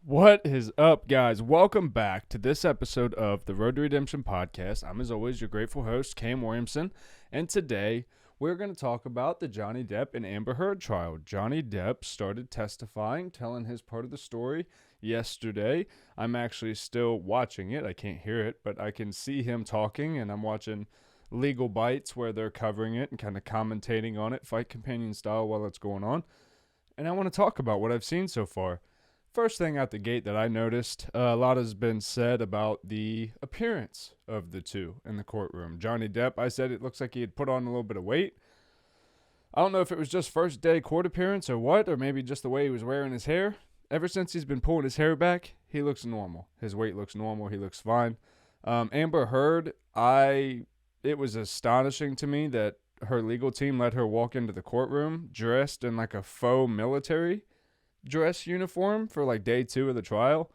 What is up, guys? Welcome back to this episode of the Road to Redemption podcast. I'm, as always, your grateful host, Cam Williamson, and today we're going to talk about the Johnny Depp and Amber Heard trial. Johnny Depp started testifying, telling his part of the story yesterday. I'm actually still watching it. I can't hear it, but I can see him talking, and I'm watching Legal Bites where they're covering it and kind of commentating on it, fight companion style, while it's going on. And I want to talk about what I've seen so far. First thing out the gate that I noticed, a lot has been said about the appearance of the two in the courtroom. Johnny Depp, I said it looks like he had put on a little bit of weight. I don't know if it was just first day court appearance or what, or maybe just the way he was wearing his hair. Ever since he's been pulling his hair back, he looks normal. His weight looks normal. He looks fine. Amber Heard, it was astonishing to me that her legal team let her walk into the courtroom dressed in like a faux military dress uniform for like day 2 of the trial.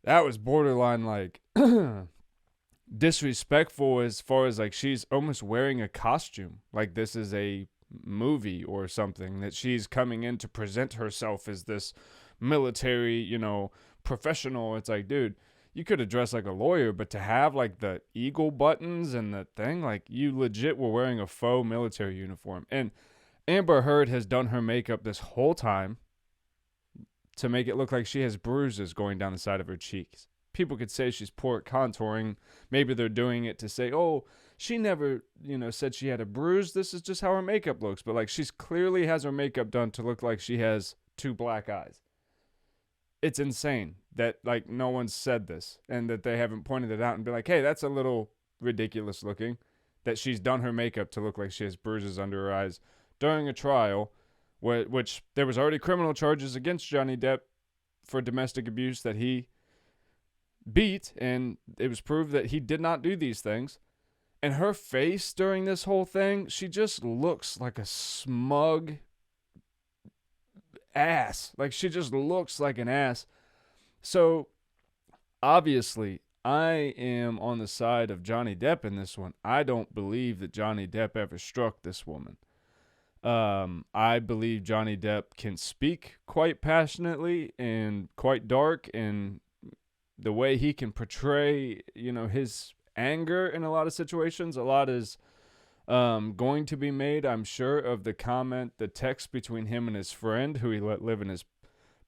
That was borderline like disrespectful, as far as like she's almost wearing a costume like this is a movie or something, that she's coming in to present herself as this military, professional. It's like, dude, you could have dressed like a lawyer, but to have like the eagle buttons and the thing, like you legit were wearing a faux military uniform. And Amber Heard has done her makeup this whole time to make it look like she has bruises going down the side of her cheeks. People could say she's poor at contouring. Maybe they're doing it to say, oh, she never, said she had a bruise. This is just how her makeup looks. But like, she's clearly has her makeup done to look like she has 2 black eyes. It's insane that like no one said this and that they haven't pointed it out and be like, hey, that's a little ridiculous looking, that she's done her makeup to look like she has bruises under her eyes during a trial, which there was already criminal charges against Johnny Depp for domestic abuse that he beat, and it was proved that he did not do these things. And her face during this whole thing, she just looks like a smug ass. Like, she just looks like an ass. So, obviously, I am on the side of Johnny Depp in this one. I don't believe that Johnny Depp ever struck this woman. I believe Johnny Depp can speak quite passionately and quite dark, and the way he can portray, his anger in a lot of situations. A lot is going to be made, I'm sure, of the text between him and his friend, who he let live in his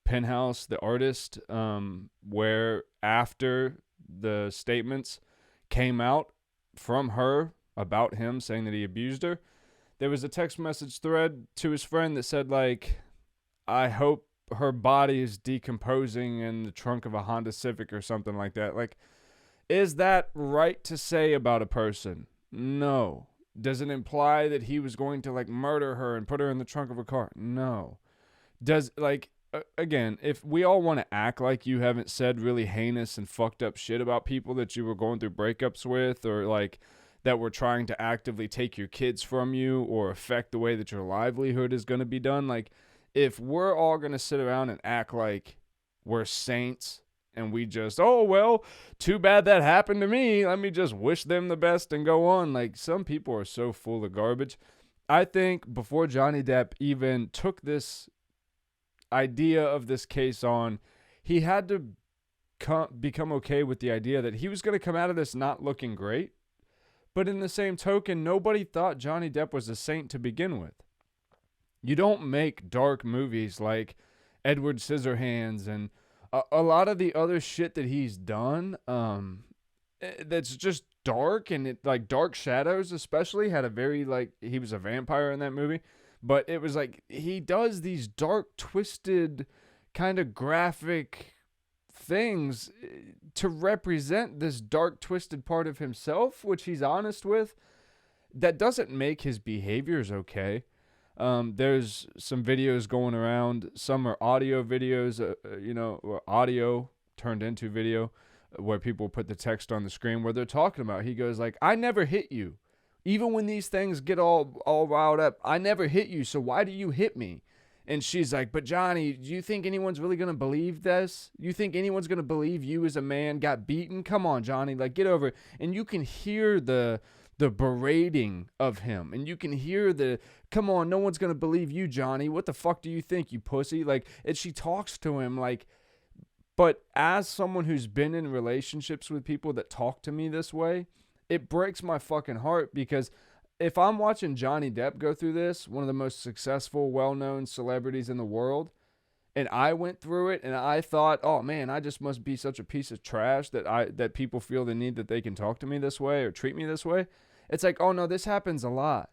penthouse, the artist, where after the statements came out from her about him saying that he abused her, there was a text message thread to his friend that said, like, I hope her body is decomposing in the trunk of a Honda Civic or something like that. Like, is that right to say about a person? No. Does it imply that he was going to, like, murder her and put her in the trunk of a car? No. Does, like, again, if we all want to act like you haven't said really heinous and fucked up shit about people that you were going through breakups with, or, like, that were trying to actively take your kids from you or affect the way that your livelihood is going to be done. Like, if we're all going to sit around and act like we're saints and we just, oh, well, too bad that happened to me, let me just wish them the best and go on. Like, some people are so full of garbage. I think before Johnny Depp even took this idea of this case on, he had to become okay with the idea that he was going to come out of this not looking great. But in the same token, nobody thought Johnny Depp was a saint to begin with. You don't make dark movies like Edward Scissorhands and a lot of the other shit that he's done, that's just dark, and it, like Dark Shadows especially, had a very, like, he was a vampire in that movie, but it was like he does these dark, twisted, kind of graphic things to represent this dark, twisted part of himself, which he's honest with. That doesn't make his behaviors okay. There's some videos going around. Some are audio videos, or audio turned into video, where people put the text on the screen where they're talking about. He goes like, I never hit you. Even when these things get all riled up, I never hit you, so why do you hit me? And she's like, but Johnny, do you think anyone's really going to believe this? You think anyone's going to believe you as a man got beaten? Come on, Johnny, like, get over it. And you can hear the berating of him. And you can hear come on, no one's going to believe you, Johnny. What the fuck do you think, you pussy? Like, and she talks to him like But as someone who's been in relationships with people that talk to me this way, it breaks my fucking heart, because if I'm watching Johnny Depp go through this, one of the most successful, well-known celebrities in the world, and I went through it and I thought, oh man, I just must be such a piece of trash that people feel the need that they can talk to me this way or treat me this way. It's like, oh no, this happens a lot.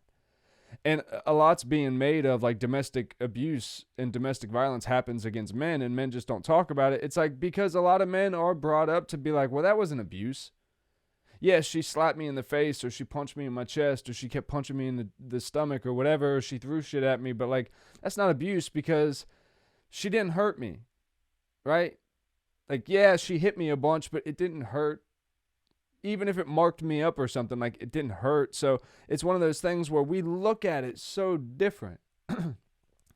And a lot's being made of like domestic abuse and domestic violence happens against men, and men just don't talk about it. It's like, because a lot of men are brought up to be like, well, that wasn't abuse. Yes, she slapped me in the face, or she punched me in my chest, or she kept punching me in the stomach or whatever, or she threw shit at me. But like, that's not abuse, because she didn't hurt me, right? Like, yeah, she hit me a bunch, but it didn't hurt. Even if it marked me up or something, like, it didn't hurt. So it's one of those things where we look at it so different.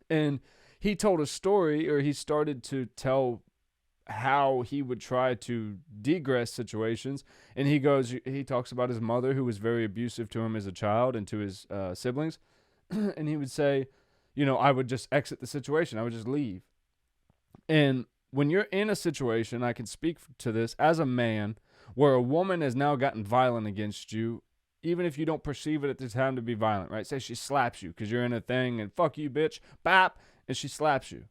And he told a story, or he started to tell how he would try to degress situations. And he talks about his mother, who was very abusive to him as a child and to his siblings. And he would say, I would just exit the situation. I would just leave. And when you're in a situation, I can speak to this as a man, where a woman has now gotten violent against you, even if you don't perceive it at the time to be violent, right? Say she slaps you because you're in a thing, and fuck you, bitch, bap, and she slaps you,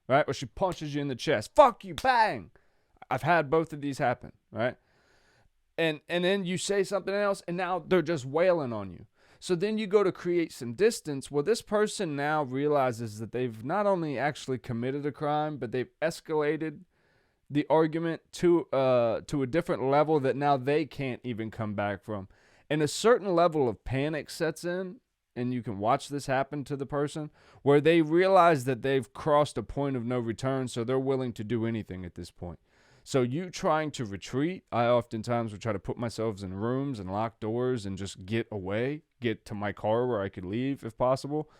right? Or she punches you in the chest, fuck you, bang. I've had both of these happen, right? And then you say something else, and now they're just wailing on you. So then you go to create some distance. Well, this person now realizes that they've not only actually committed a crime, but they've escalated the argument to a different level that now they can't even come back from. And a certain level of panic sets in, and you can watch this happen to the person, where they realize that they've crossed a point of no return, so they're willing to do anything at this point. So you trying to retreat, I oftentimes would try to put myself in rooms and lock doors and just get away, get to my car where I could leave if possible.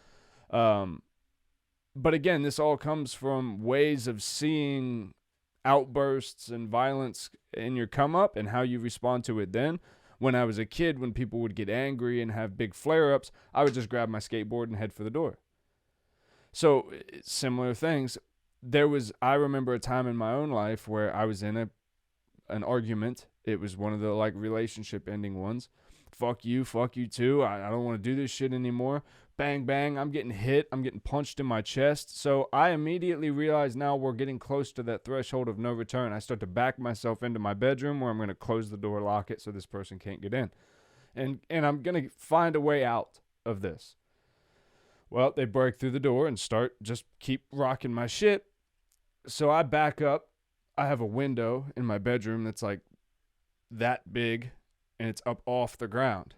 But again, this all comes from ways of seeing outbursts and violence in your come up and how you respond to it then. When I was a kid, when people would get angry and have big flare-ups, I would just grab my skateboard and head for the door. So similar things. I remember a time in my own life where I was in an argument. It was one of the like relationship ending ones. Fuck you too. I don't want to do this shit anymore. Bang, bang, I'm getting hit. I'm getting punched in my chest. So I immediately realize now we're getting close to that threshold of no return. I start to back myself into my bedroom, where I'm going to close the door, lock it so this person can't get in. And I'm going to find a way out of this. Well, they break through the door and just keep rocking my shit. So I back up. I have a window in my bedroom that's like that big, and it's up off the ground.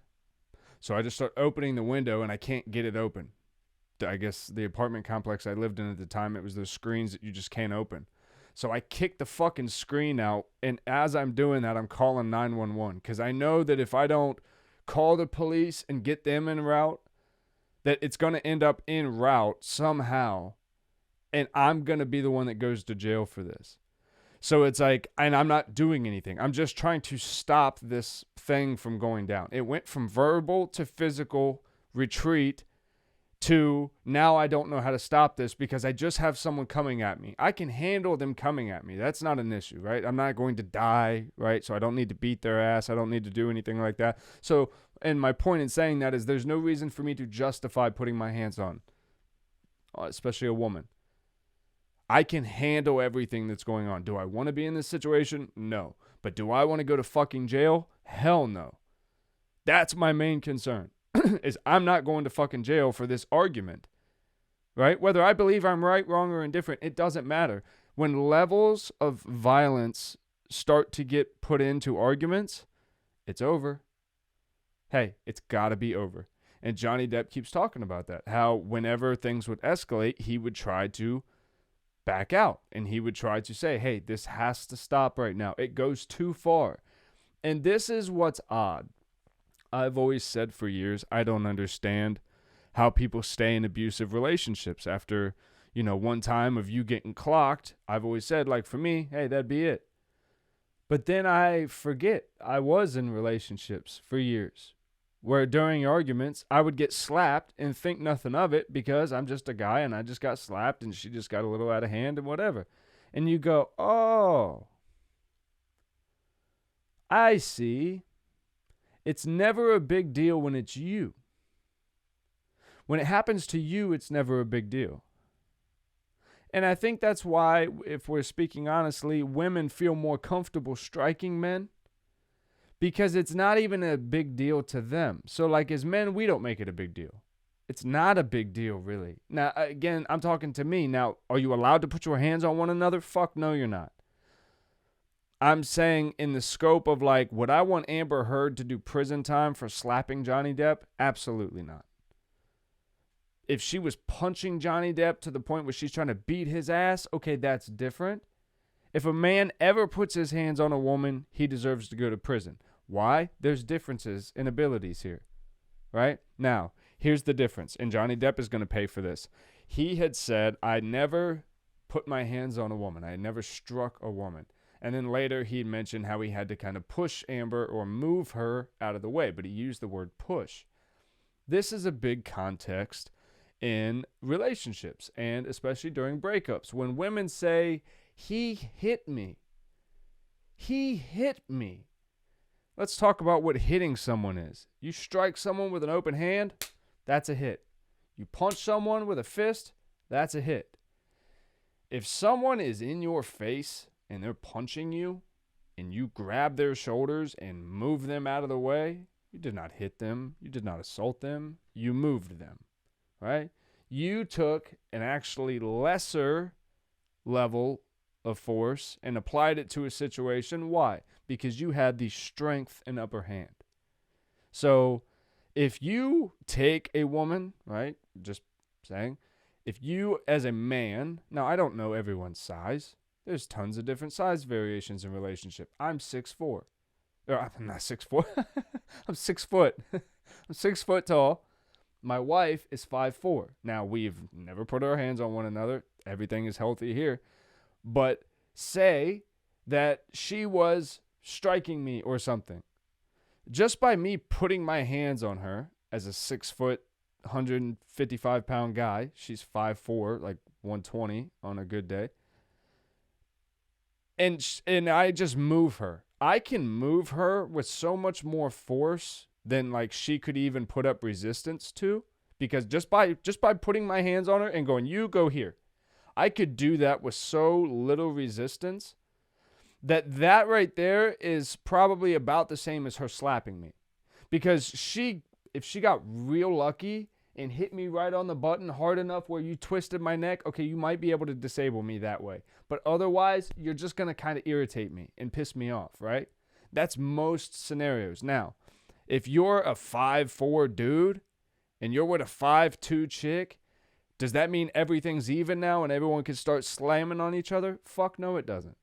So I just start opening the window, and I can't get it open. I guess the apartment complex I lived in at the time, it was those screens that you just can't open. So I kick the fucking screen out, and as I'm doing that, I'm calling 911, because I know that if I don't call the police and get them en route, that it's going to end up en route somehow, and I'm going to be the one that goes to jail for this. So it's like, and I'm not doing anything. I'm just trying to stop this thing from going down. It went from verbal to physical retreat to now I don't know how to stop this because I just have someone coming at me. I can handle them coming at me. That's not an issue, right? I'm not going to die, right? So I don't need to beat their ass. I don't need to do anything like that. So, and my point in saying that is there's no reason for me to justify putting my hands on, especially a woman. I can handle everything that's going on. Do I want to be in this situation? No. But do I want to go to fucking jail? Hell no. That's my main concern, is I'm not going to fucking jail for this argument, right? Whether I believe I'm right, wrong, or indifferent, it doesn't matter. When levels of violence start to get put into arguments, it's over. Hey, it's got to be over. And Johnny Depp keeps talking about that, how whenever things would escalate, he would try to back out, and he would try to say, hey, this has to stop right now. It goes too far. And this is what's odd. I've always said for years, I don't understand how people stay in abusive relationships after, one time of you getting clocked. I've always said, like, for me, hey, that'd be it. But then I forget I was in relationships for years where during arguments, I would get slapped and think nothing of it because I'm just a guy and I just got slapped and she just got a little out of hand and whatever. And you go, oh, I see. It's never a big deal when it's you. When it happens to you, it's never a big deal. And I think that's why, if we're speaking honestly, women feel more comfortable striking men, because it's not even a big deal to them. So like as men, we don't make it a big deal. It's not a big deal, really. Now, again, I'm talking to me. Now, are you allowed to put your hands on one another? Fuck no, you're not. I'm saying in the scope of like, would I want Amber Heard to do prison time for slapping Johnny Depp? Absolutely not. If she was punching Johnny Depp to the point where she's trying to beat his ass, okay, that's different. If a man ever puts his hands on a woman, he deserves to go to prison. Why? There's differences in abilities here, right? Now, here's the difference, and Johnny Depp is going to pay for this. He had said, I never put my hands on a woman. I never struck a woman. And then later he mentioned how he had to kind of push Amber or move her out of the way, but he used the word push. This is a big context in relationships, and especially during breakups. When women say, he hit me. He hit me. Let's talk about what hitting someone is. You strike someone with an open hand, that's a hit. You punch someone with a fist, that's a hit. If someone is in your face and they're punching you, and you grab their shoulders and move them out of the way, you did not hit them. You did not assault them. You moved them, right? You took an actually lesser level of force and applied it to a situation. Why? Because you had the strength and upper hand. So if you take a woman, right, just saying, if you as a man, now I don't know everyone's size. There's tons of different size variations in relationship. I'm 6'4". Or I'm not 6'4". I'm 6 foot. I'm 6 foot tall. My wife is 5'4". Now, we've never put our hands on one another. Everything is healthy here. But say that she was striking me or something. Just by me putting my hands on her as a 6 foot, 155 pound guy, she's 5'4", like 120 on a good day. And I just move her. I can move her with so much more force than like she could even put up resistance to, because just by putting my hands on her and going, you go here, I could do that with so little resistance that right there is probably about the same as her slapping me. Because if she got real lucky and hit me right on the button hard enough where you twisted my neck, okay, you might be able to disable me that way. But otherwise, you're just going to kind of irritate me and piss me off, right? That's most scenarios. Now, if you're a 5'4" dude and you're with a 5'2" chick, does that mean everything's even now and everyone can start slamming on each other? Fuck no, it doesn't.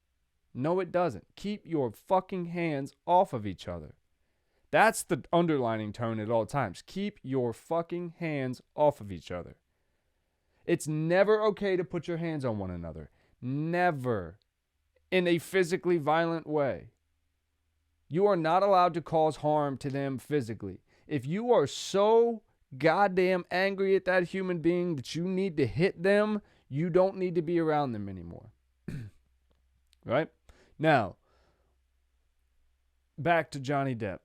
No, it doesn't. Keep your fucking hands off of each other. That's the underlining tone at all times. Keep your fucking hands off of each other. It's never okay to put your hands on one another. Never. In a physically violent way. You are not allowed to cause harm to them physically. If you are so goddamn angry at that human being that you need to hit them, you don't need to be around them anymore. Right? Now, back to Johnny Depp.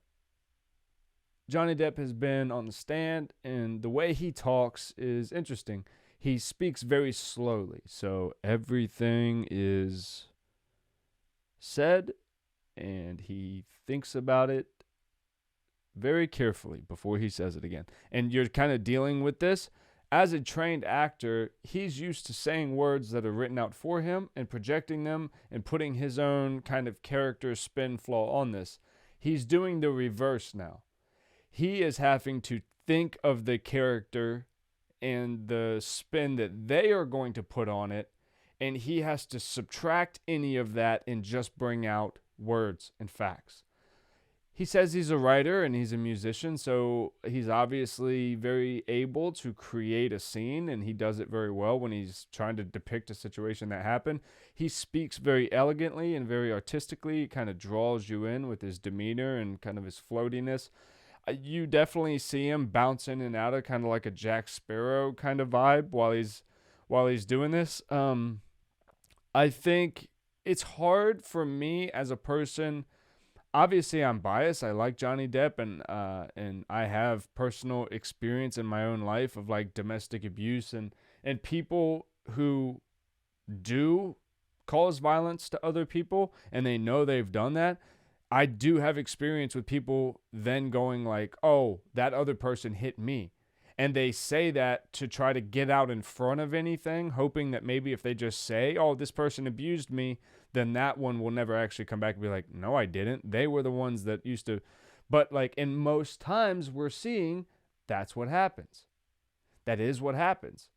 Johnny Depp has been on the stand, and the way he talks is interesting. He speaks very slowly, so everything is said, and he thinks about it very carefully before he says it again. And you're kind of dealing with this. As a trained actor, he's used to saying words that are written out for him and projecting them and putting his own kind of character spin flaw on this. He's doing the reverse now. He is having to think of the character and the spin that they are going to put on it, and he has to subtract any of that and just bring out words and facts. He says he's a writer and he's a musician, so he's obviously very able to create a scene, and he does it very well when he's trying to depict a situation that happened. He speaks very elegantly and very artistically. He kind of draws you in with his demeanor and kind of his floatiness. You definitely see him bounce in and out of kind of like a Jack Sparrow kind of vibe while he's doing this. I think it's hard for me as a person. Obviously, I'm biased. I like Johnny Depp, and I have personal experience in my own life of like domestic abuse and people who do cause violence to other people and they know they've done that. I do have experience with people then going like, "Oh, that other person hit me." And they say that to try to get out in front of anything, hoping that maybe if they just say, "Oh, this person abused me," then that one will never actually come back and be like, "No, I didn't. They were the ones that used to." But like in most times we're seeing that's what happens. That is what happens.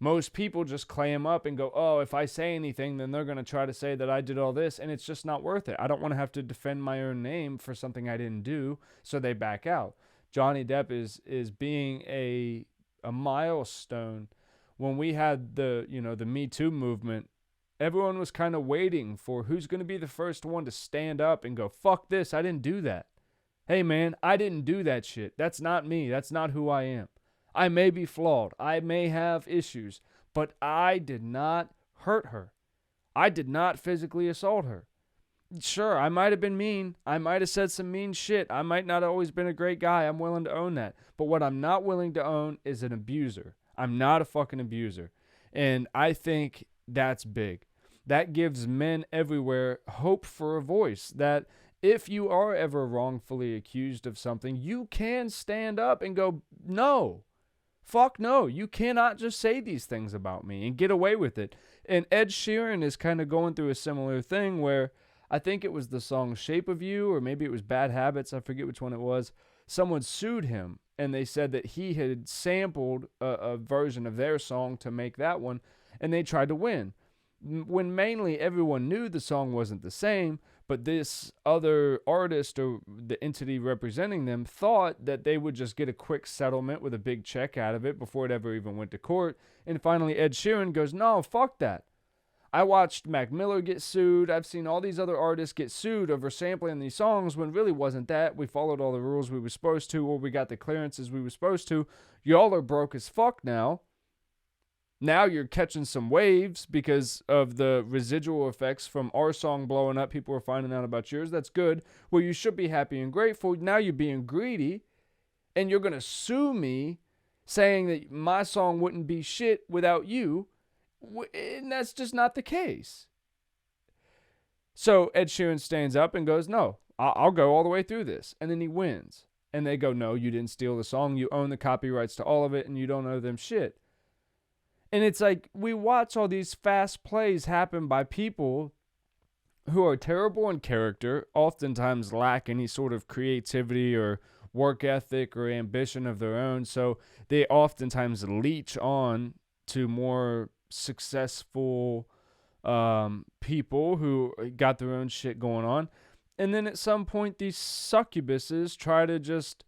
Most people just clam up and go, "Oh, if I say anything, then they're going to try to say that I did all this," and it's just not worth it. I don't want to have to defend my own name for something I didn't do, so they back out. Johnny Depp is being a milestone. When we had the Me Too movement, everyone was kind of waiting for who's going to be the first one to stand up and go, "Fuck this, I didn't do that. Hey man, I didn't do that shit. That's not me. That's not who I am. I may be flawed. I may have issues, but I did not hurt her. I did not physically assault her. Sure, I might have been mean. I might have said some mean shit. I might not have always been a great guy. I'm willing to own that. But what I'm not willing to own is an abuser. I'm not a fucking abuser." And I think that's big. That gives men everywhere hope for a voice, that if you are ever wrongfully accused of something, you can stand up and go, "No. Fuck no, you cannot just say these things about me," and get away with it. And Ed Sheeran is kind of going through a similar thing where I think it was the song Shape of You, or maybe it was Bad Habits, I forget which one it was. Someone sued him, and they said that he had sampled a version of their song to make that one, and they tried to win. When mainly everyone knew the song wasn't the same, but this other artist or the entity representing them thought that they would just get a quick settlement with a big check out of it before it ever even went to court. And finally, Ed Sheeran goes, "No, fuck that. I watched Mac Miller get sued. I've seen all these other artists get sued over sampling these songs when really wasn't that. We followed all the rules we were supposed to, or we got the clearances we were supposed to. Y'all are broke as fuck now. Now you're catching some waves because of the residual effects from our song blowing up. People are finding out about yours. That's good. Well, you should be happy and grateful. Now you're being greedy, and you're going to sue me saying that my song wouldn't be shit without you." And that's just not the case. So Ed Sheeran stands up and goes, "No, I'll go all the way through this." And then he wins. And they go, "No, you didn't steal the song. You own the copyrights to all of it, and you don't owe them shit." And it's like we watch all these fast plays happen by people who are terrible in character, oftentimes lack any sort of creativity or work ethic or ambition of their own. So they oftentimes leech on to more successful people who got their own shit going on. And then at some point, these succubuses try to just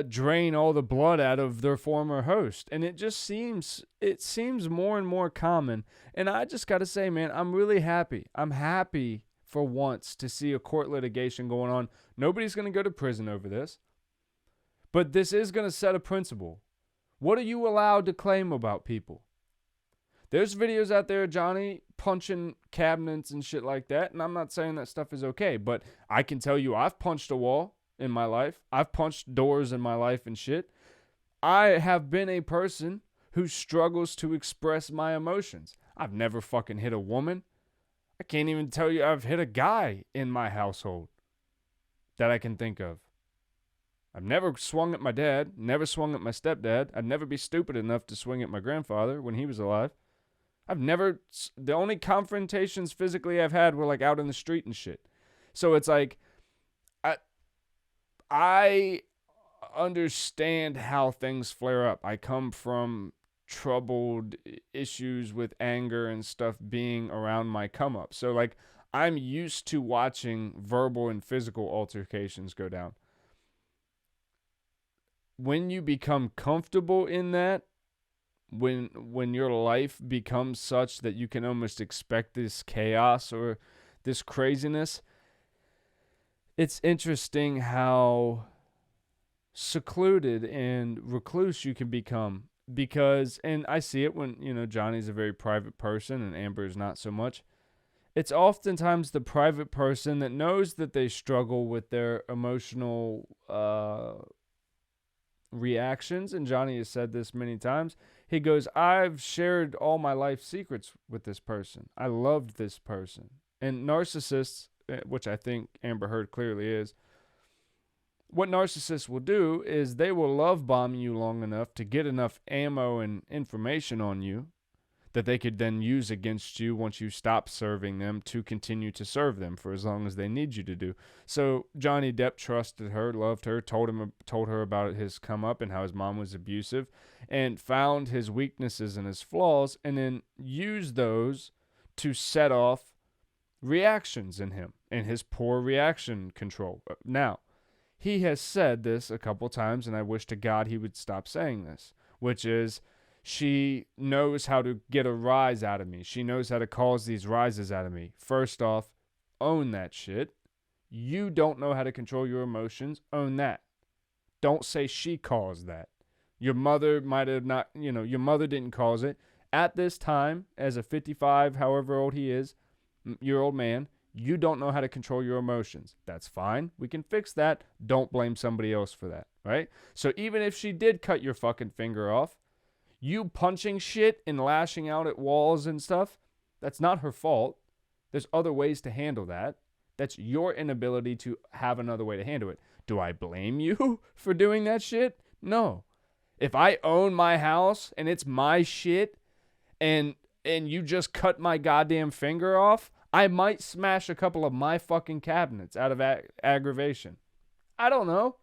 drain all the blood out of their former host. And it seems more and more common. And I just got to say, man, I'm really happy. I'm happy for once to see a court litigation going on. Nobody's going to go to prison over this. But this is going to set a principle. What are you allowed to claim about people? There's videos out there of Johnny punching cabinets and shit like that. And I'm not saying that stuff is okay. But I can tell you I've punched a wall in my life. I've punched doors in my life and shit. I have been a person who struggles to express my emotions. I've never fucking hit a woman. I can't even tell you I've hit a guy in my household that I can think of. I've never swung at my dad, never swung at my stepdad. I'd never be stupid enough to swing at my grandfather when he was alive. The only confrontations physically I've had were like out in the street and shit. So it's like, I understand how things flare up. I come from troubled issues with anger and stuff being around my come up. So like I'm used to watching verbal and physical altercations go down. When you become comfortable in that, when your life becomes such that you can almost expect this chaos or this craziness, it's interesting how secluded and recluse you can become. Because, and I see it when, Johnny's a very private person and Amber is not so much. It's oftentimes the private person that knows that they struggle with their emotional reactions. And Johnny has said this many times. He goes, I've shared all my life secrets with this person. I loved this person. And narcissists, which I think Amber Heard clearly is, what narcissists will do is they will love bomb you long enough to get enough ammo and information on you that they could then use against you once you stop serving them to continue to serve them for as long as they need you to do. So Johnny Depp trusted her, loved her, told her about his come up and how his mom was abusive, and found his weaknesses and his flaws, and then used those to set off reactions in him and his poor reaction control. Now, he has said this a couple times, and I wish to God he would stop saying this, which is, she knows how to get a rise out of me. She knows how to cause these rises out of me. First off, own that shit. You don't know how to control your emotions. Own that. Don't say she caused that. Your mother might have not, your mother didn't cause it. At this time, as a 55, however old he is, year old man, you don't know how to control your emotions. That's fine. We can fix that. Don't blame somebody else for that, right? So even if she did cut your fucking finger off, you punching shit and lashing out at walls and stuff, that's not her fault. There's other ways to handle that. That's your inability to have another way to handle it. Do I blame you for doing that shit? No. If I own my house and it's my shit and you just cut my goddamn finger off, I might smash a couple of my fucking cabinets out of aggravation. I don't know.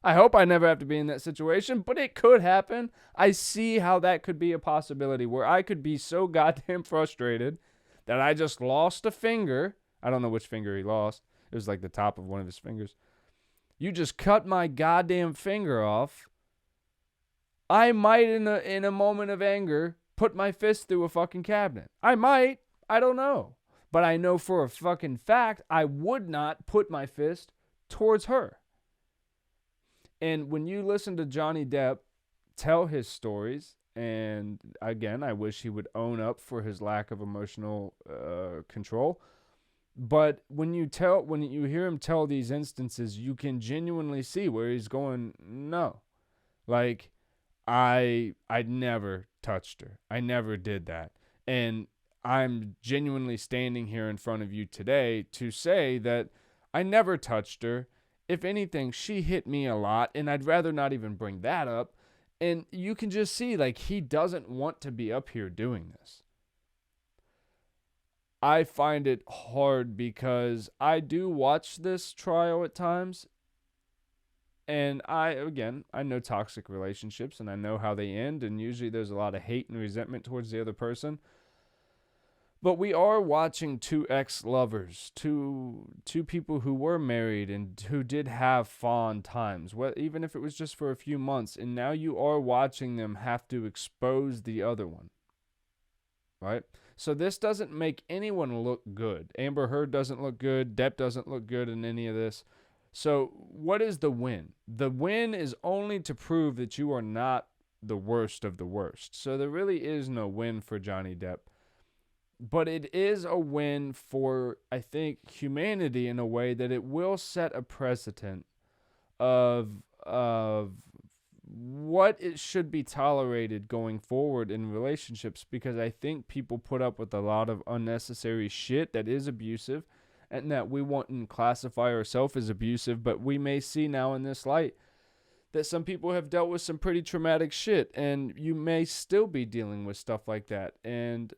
I hope I never have to be in that situation, but it could happen. I see how that could be a possibility where I could be so goddamn frustrated that I just lost a finger. I don't know which finger he lost. It was like the top of one of his fingers. You just cut my goddamn finger off. I might, in a moment of anger, put my fist through a fucking cabinet. I might. I don't know. But I know for a fucking fact I would not put my fist towards her. And when you listen to Johnny Depp tell his stories, and again, I wish he would own up for his lack of emotional control. But when you hear him tell these instances, you can genuinely see where he's going, no. Like, I never touched her. I never did that. And I'm genuinely standing here in front of you today to say that I never touched her. If anything, she hit me a lot, and I'd rather not even bring that up. And you can just see, like, he doesn't want to be up here doing this. I find it hard because I do watch this trial at times, and I know toxic relationships, and I know how they end, and usually there's a lot of hate and resentment towards the other person. But we are watching two ex-lovers, two people who were married and who did have fond times, even if it was just for a few months. And now you are watching them have to expose the other one, right? So this doesn't make anyone look good. Amber Heard doesn't look good. Depp doesn't look good in any of this. So what is the win? The win is only to prove that you are not the worst of the worst. So there really is no win for Johnny Depp. But it is a win for, I think, humanity in a way that it will set a precedent of what it should be tolerated going forward in relationships, because I think people put up with a lot of unnecessary shit that is abusive and that we wouldn't classify ourselves as abusive, but we may see now in this light that some people have dealt with some pretty traumatic shit, and you may still be dealing with stuff like that. And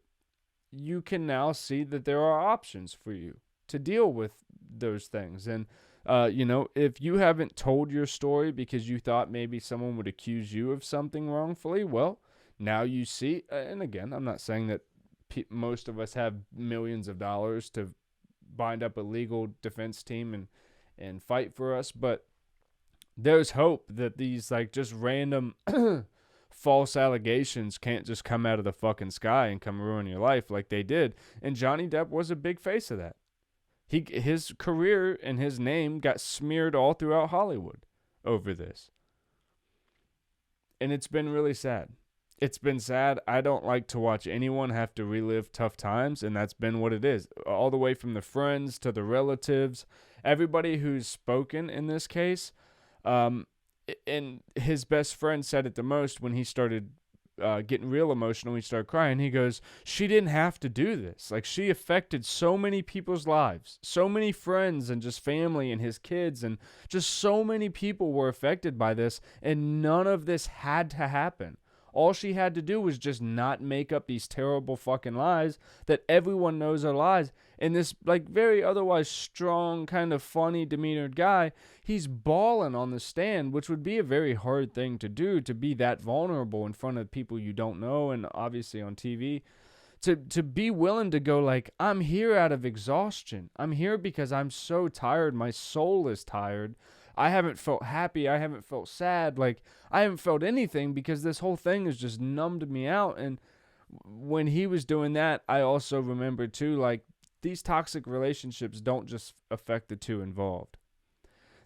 you can now see that there are options for you to deal with those things. And, if you haven't told your story because you thought maybe someone would accuse you of something wrongfully, well, now you see, and again, I'm not saying that most of us have millions of dollars to bind up a legal defense team and fight for us, but there's hope that these, like, just random false allegations can't just come out of the fucking sky and come ruin your life like they did. And Johnny Depp was a big face of that. His career and his name got smeared all throughout Hollywood over this. And it's been really sad. it's been sad. I don't like to watch anyone have to relive tough times, and that's been what it is. All the way from the friends to the relatives, everybody who's spoken in this case. And his best friend said it the most when he started getting real emotional. He started crying. He goes, she didn't have to do this. Like, she affected so many people's lives, so many friends and just family and his kids, and just so many people were affected by this, and none of this had to happen. All she had to do was just not make up these terrible fucking lies that everyone knows are lies. And this, like, very otherwise strong, kind of funny, demeanored guy, he's bawling on the stand, which would be a very hard thing to do, to be that vulnerable in front of people you don't know and obviously on TV. To be willing to go like, I'm here out of exhaustion. I'm here because I'm so tired. My soul is tired. I haven't felt happy. I haven't felt sad. Like, I haven't felt anything because this whole thing has just numbed me out. And when he was doing that, I also remember too, like, these toxic relationships don't just affect the two involved.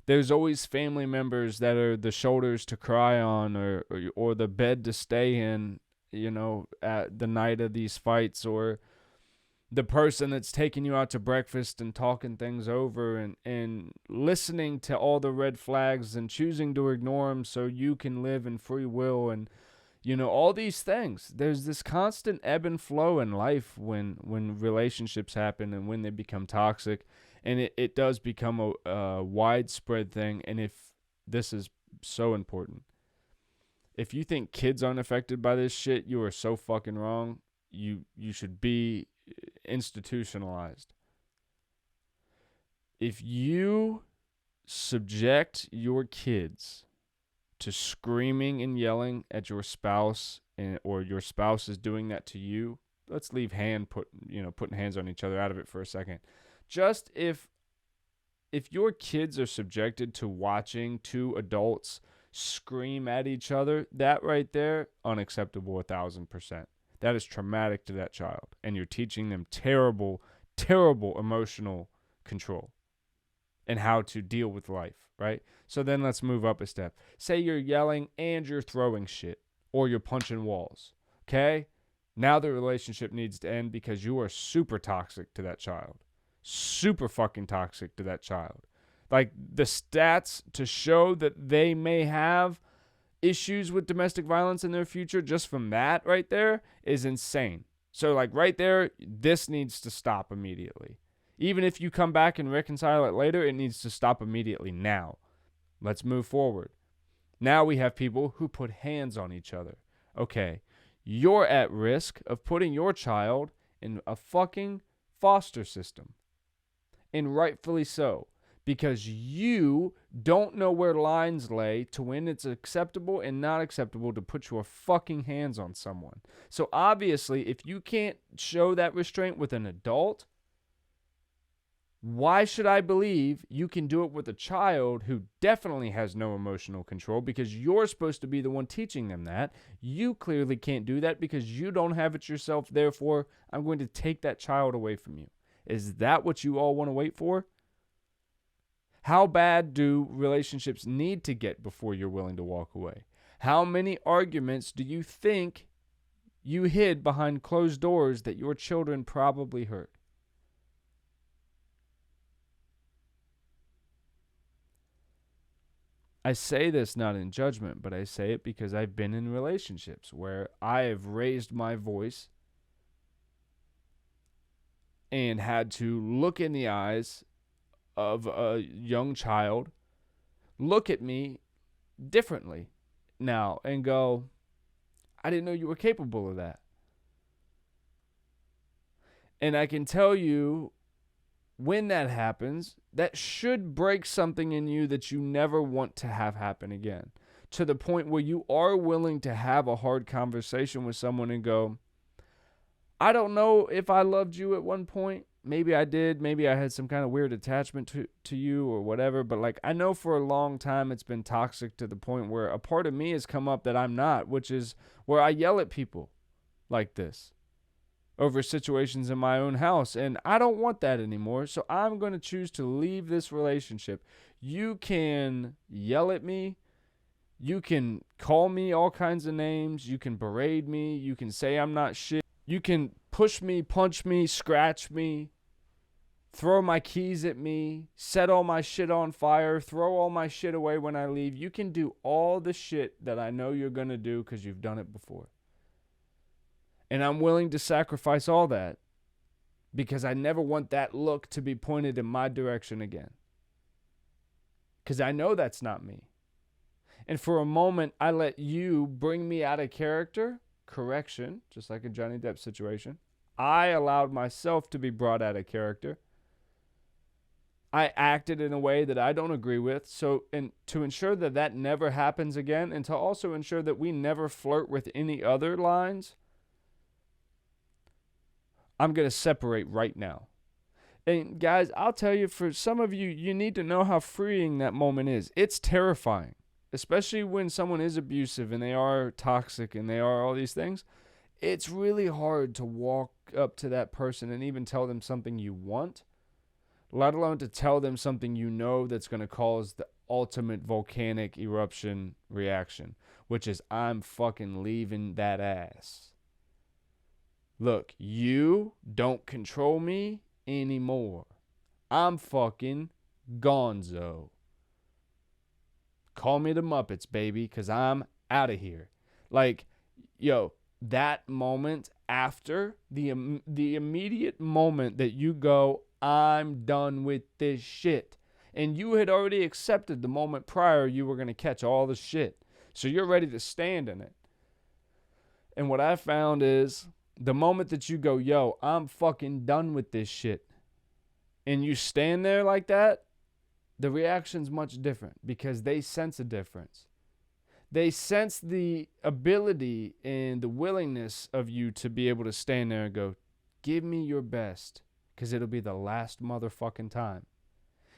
There's always family members that are the shoulders to cry on, or the bed to stay in, you know, at the night of these fights, or the person that's taking you out to breakfast and talking things over, and listening to all the red flags and choosing to ignore them so you can live in free will, and, you know, all these things. There's this constant ebb and flow in life when relationships happen and when they become toxic, and it does become a widespread thing. And if this is so important, if you think kids aren't affected by this shit, you are so fucking wrong. You should be institutionalized. If you subject your kids to screaming and yelling at your spouse, or your spouse is doing that to you, let's leave putting hands on each other out of it for a second. Just if your kids are subjected to watching two adults scream at each other, that right there, unacceptable 1,000%. That is traumatic to that child. And you're teaching them terrible, terrible emotional control and how to deal with life, right? So then let's move up a step. Say you're yelling and you're throwing shit, or you're punching walls, okay? Now the relationship needs to end because you are super toxic to that child. Super fucking toxic to that child. Like, the stats to show that they may have issues with domestic violence in their future, just from that right there, is insane. So, like, right there, this needs to stop immediately. Even if you come back and reconcile it later, it needs to stop immediately now. Let's move forward. Now we have people who put hands on each other. Okay, you're at risk of putting your child in a fucking foster system. And rightfully so. Because you don't know where lines lay to when it's acceptable and not acceptable to put your fucking hands on someone. So obviously, if you can't show that restraint with an adult, why should I believe you can do it with a child who definitely has no emotional control, because you're supposed to be the one teaching them that? You clearly can't do that because you don't have it yourself. Therefore, I'm going to take that child away from you. Is that what you all want to wait for? How bad do relationships need to get before you're willing to walk away? How many arguments do you think you hid behind closed doors that your children probably heard? I say this not in judgment, but I say it because I've been in relationships where I have raised my voice and had to look in the eyes of a young child, look at me differently now and go, I didn't know you were capable of that. And I can tell you, when that happens, that should break something in you that you never want to have happen again. To the point where you are willing to have a hard conversation with someone and go, I don't know if I loved you at one point. Maybe I did. Maybe I had some kind of weird attachment to you or whatever. But, like, I know for a long time it's been toxic to the point where a part of me has come up that I'm not, which is where I yell at people like this over situations in my own house. And I don't want that anymore. So I'm going to choose to leave this relationship. You can yell at me. You can call me all kinds of names. You can berate me. You can say I'm not shit. You can push me, punch me, scratch me, throw my keys at me, set all my shit on fire, throw all my shit away when I leave. You can do all the shit that I know you're going to do because you've done it before. And I'm willing to sacrifice all that because I never want that look to be pointed in my direction again. Because I know that's not me. And for a moment, I let you bring me out of character. Correction, just like a Johnny Depp situation. I allowed myself to be brought out of character. I acted in a way that I don't agree with. So, and to ensure that that never happens again, and to also ensure that we never flirt with any other lines, I'm going to separate right now. And guys, I'll tell you, for some of you, you need to know how freeing that moment is. It's terrifying. Especially when someone is abusive and they are toxic and they are all these things. It's really hard to walk up to that person and even tell them something you want, let alone to tell them something you know that's going to cause the ultimate volcanic eruption reaction, which is, I'm fucking leaving that ass. Look, you don't control me anymore. I'm fucking gonzo. Call me the Muppets, baby, because I'm out of here. Like, yo, that moment after, the immediate moment that you go, I'm done with this shit. And you had already accepted the moment prior you were going to catch all the shit. So you're ready to stand in it. And what I found is, the moment that you go, yo, I'm fucking done with this shit, and you stand there like that, the reaction's much different because they sense a difference. They sense the ability and the willingness of you to be able to stand there and go, give me your best, because it'll be the last motherfucking time.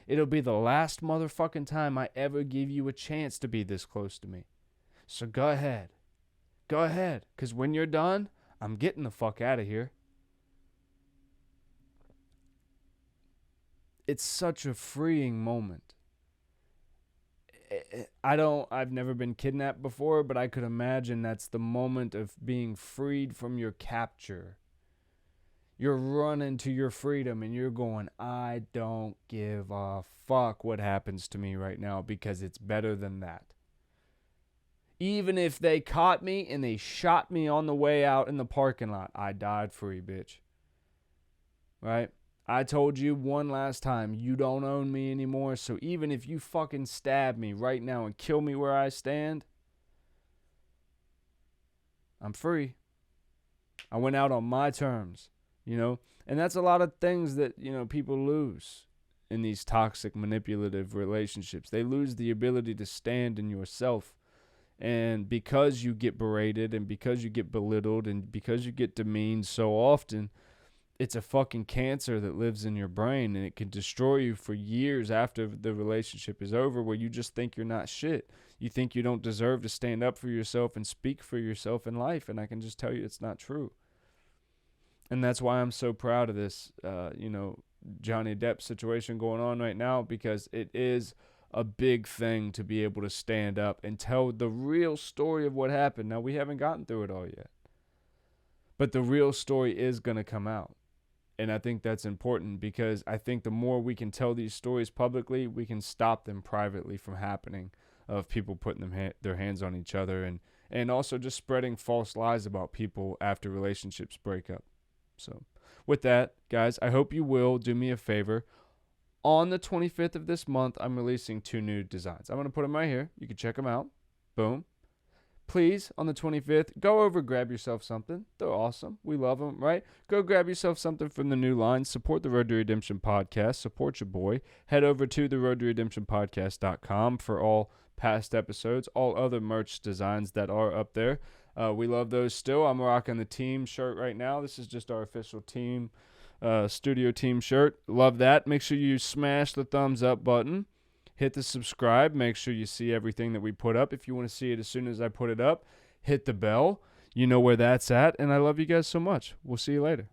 It'll be the last motherfucking time I ever give you a chance to be this close to me. So go ahead. Go ahead, because when you're done, I'm getting the fuck out of here. It's such a freeing moment. I've never been kidnapped before, but I could imagine that's the moment of being freed from your capture. You're running to your freedom and you're going, I don't give a fuck what happens to me right now because it's better than that. Even if they caught me and they shot me on the way out in the parking lot, I died free, bitch. Right? I told you one last time, you don't own me anymore, so even if you fucking stab me right now and kill me where I stand, I'm free. I went out on my terms, you know? And that's a lot of things that, you know, people lose in these toxic, manipulative relationships. They lose the ability to stand in yourself. And because you get berated and because you get belittled and because you get demeaned so often, it's a fucking cancer that lives in your brain, and it can destroy you for years after the relationship is over, where you just think you're not shit. You think you don't deserve to stand up for yourself and speak for yourself in life, and I can just tell you it's not true. And that's why I'm so proud of this, Johnny Depp situation going on right now, because it is a big thing to be able to stand up and tell the real story of what happened. Now, we haven't gotten through it all yet, but the real story is going to come out. And I think that's important, because I think the more we can tell these stories publicly, we can stop them privately from happening, of people putting their hands on each other and also just spreading false lies about people after relationships break up. So with that, guys, I hope you will do me a favor. On the 25th of this month, I'm releasing 2 new designs. I'm going to put them right here. You can check them out. Boom. Please, on the 25th, go over, grab yourself something. They're awesome. We love them, right? Go grab yourself something from the new line. Support the Road to Redemption podcast. Support your boy. Head over to the Road to Redemption podcast.com for all past episodes, all other merch designs that are up there. We love those still. I'm rocking the team shirt right now. This is just our official team, studio team shirt. Love that. Make sure you smash the thumbs up button. Hit the subscribe. Make sure you see everything that we put up. If you want to see it as soon as I put it up, hit the bell. You know where that's at. And I love you guys so much. We'll see you later.